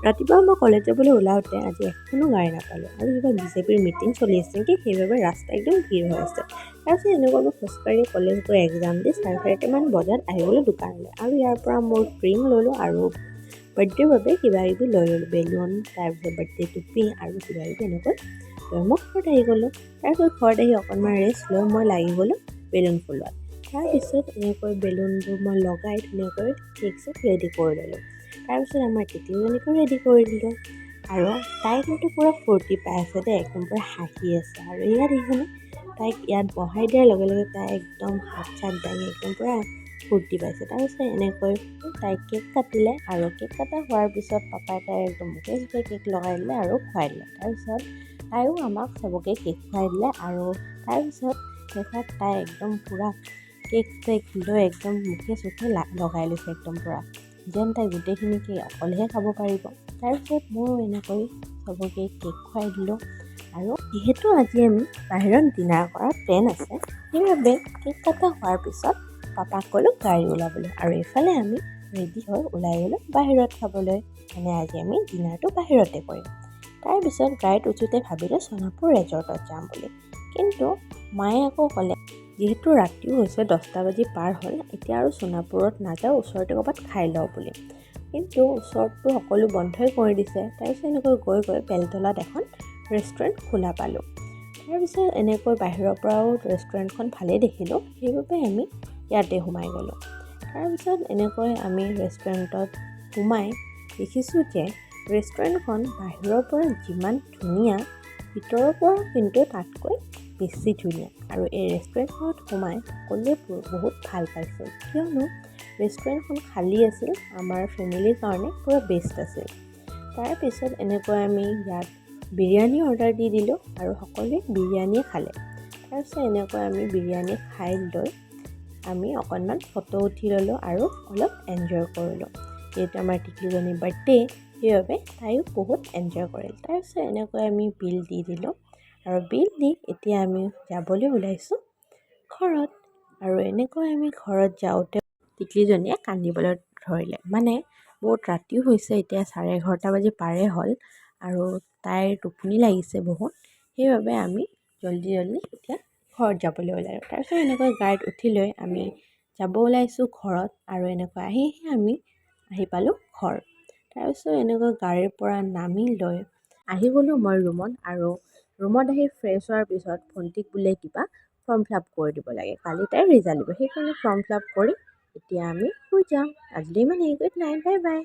ৰাতিপুৱা মই কলেজ যাবলৈ ওলাওঁতে আজি এখনো গাড়ী নাপালোঁ আৰু কিবা বিজেপিৰ মিটিং চলি আছে নেকি, সেইবাবে ৰাস্তা একদম ভিৰ হৈ আছে। তাৰপিছত এনেকুৱা মই খোজকাঢ়ি কলেজ গৈ এক্সাম দি 4:30মান বজাত আহিবলৈ দোকানলৈ, আৰু ইয়াৰ পৰা মোৰ ক্ৰীম ল'লোঁ আৰু বাৰ্থডেৰ বাবে কিবাকিবি লৈ ল'লোঁ, বেলুন, তাৰপিছত বাৰ্থডে টুপি আৰু কিবাকিবি এনেকৈ লৈ মই ঘৰত আহি গ'লোঁ। তাৰপিছত ঘৰত আহি অকণমান ৰেষ্ট লৈ মই লাগি গ'লোঁ বেলুন ফুলোৱাত। তাৰপিছত এনেকৈ বেলুনবোৰ মই লগাই ধুনীয়াকৈ কেক চেক ৰেডি কৰি ল'লোঁ। তাৰপিছত আমাৰ টিকলিজনীকো ৰেডি কৰি দিলোঁ, আৰু তাই কিন্তু পূৰা ফূৰ্তি পাই আছে দেই, একদম পূৰা হাঁহি আছে। আৰু ইয়াত দেখিছেনে, তাইক ইয়াত বহাই দিয়াৰ লগে লগে তাই একদম হাত চাত দাঙি একদম পূৰা ফূৰ্তি পাইছে। তাৰপিছত এনেকৈ তাইক কেক কাটিলে, আৰু কেক কটা হোৱাৰ পিছত পাপাই তাই একদম মুখে চুখে কেক লগাই দিলে আৰু খুৱাই দিলে। তাৰপিছত তাইও আমাক চবকে কেক খুৱাই দিলে, আৰু তাৰপিছত শেষত তাই একদম পূৰা কেক চেক লৈ একদম মুখে চুখে লগাই লৈছে একদম পূৰা, যেন তাই গোটেইখিনি কেক অকলেহে খাব পাৰিব। তাৰপিছত ময়ো এনেকৈ চবকে কেক খুৱাই দিলোঁ, আৰু যিহেতু আজি আমি বাহিৰত ডিনাৰ কৰাৰ প্লেন আছে, সেইবাবে কেক কটা হোৱাৰ পিছত পাপাক ক'লোঁ গাড়ী ওলাবলৈ, আৰু এইফালে আমি ৰেডি হৈ ওলাই গ'লোঁ বাহিৰত খাবলৈ। মানে আজি আমি ডিনাৰটো বাহিৰতে কৰিম। তাৰপিছত গাড়ীত উঠোঁতে ভাবিলোঁ সোণাপুৰ ৰেজৰ্টত যাম বুলি, কিন্তু মায়ে আকৌ ক'লে যিহেতু ৰাতিও হৈছে 10টা বাজি পাৰ হ'ল, এতিয়া আৰু সোণাপুৰত নাযাওঁ, ওচৰতে ক'ৰবাত খাই লওঁ বুলি। কিন্তু ওচৰততো সকলো বন্ধই কৰি দিছে। তাৰপিছত এনেকৈ গৈ গৈ বেলতলাত এখন ৰেষ্টুৰেণ্ট খোলা পালোঁ। তাৰপিছত এনেকৈ বাহিৰৰ পৰাও ৰেষ্টুৰেণ্টখন ভালেই দেখিলোঁ, সেইবাবে আমি ইয়াতে সোমাই গ'লোঁ। তাৰপিছত এনেকৈ আমি ৰেষ্টুৰেণ্টত সোমাই দেখিছোঁ যে ৰেষ্টুৰেণ্টখন বাহিৰৰ পৰা যিমান ধুনীয়া, ভিতৰৰ পৰা কিন্তু তাতকৈ বেছি ধুনীয়া। আৰু এই ৰেষ্টুৰেণ্টখনত সোমাই সকলোৱে বহুত ভাল পাইছিল, কিয়নো ৰেষ্টুৰেণ্টখন খালী আছিল, আমাৰ ফেমিলিৰ কাৰণে পূৰা বেষ্ট আছিল। তাৰপিছত এনেকৈ আমি ইয়াত বিৰিয়ানী অৰ্ডাৰ দি দিলোঁ, আৰু সকলোৱে বিৰিয়ানীয়ে খালে। তাৰপিছত এনেকৈ আমি বিৰিয়ানী খাই লৈ আমি অকণমান ফটো উঠি ল'লোঁ আৰু অলপ এনজয় কৰিলোঁ। যিহেতু আমাৰ টিকলিজনীৰ বাৰ্থডে, সেইবাবে তাইও বহুত এনজয় কৰিল। তাৰপিছত এনেকৈ আমি বিল দি দিলোঁ, আৰু বিল দি এতিয়া আমি যাবলৈ ওলাইছোঁ ঘৰত। আৰু এনেকৈ আমি ঘৰত যাওঁতে টিকলিজনীয়ে কান্দিবলৈ ধৰিলে, মানে বহুত ৰাতিও হৈছে, এতিয়া 11:30 বাজি পাৰে হ'ল, আৰু তাইৰ টোপনি লাগিছে বহুত, সেইবাবে আমি জল্দি এতিয়া ঘৰত যাবলৈ ওলালোঁ। তাৰপিছত এনেকৈ গাড়ীত উঠি লৈ আমি যাব ওলাইছোঁ ঘৰত, আৰু এনেকৈ আমি আহি পালোঁ ঘৰ। তাৰপিছত এনেকৈ গাড়ীৰ পৰা নামি লৈ আহি গ'লোঁ মই ৰুমত, আৰু ৰুমত আহি ফ্ৰেছ হোৱাৰ পিছত ভণ্টিক বোলে কিবা ফৰ্ম ফিল আপ কৰি দিব লাগে, কালি তাইৰ ৰিজাল্ট দিব, সেইকাৰণে ফৰ্ম ফিল আপ কৰি এতিয়া আমি শুই যাম। আজিলৈ ইমানেই, গুড নাইট, বাই বাই।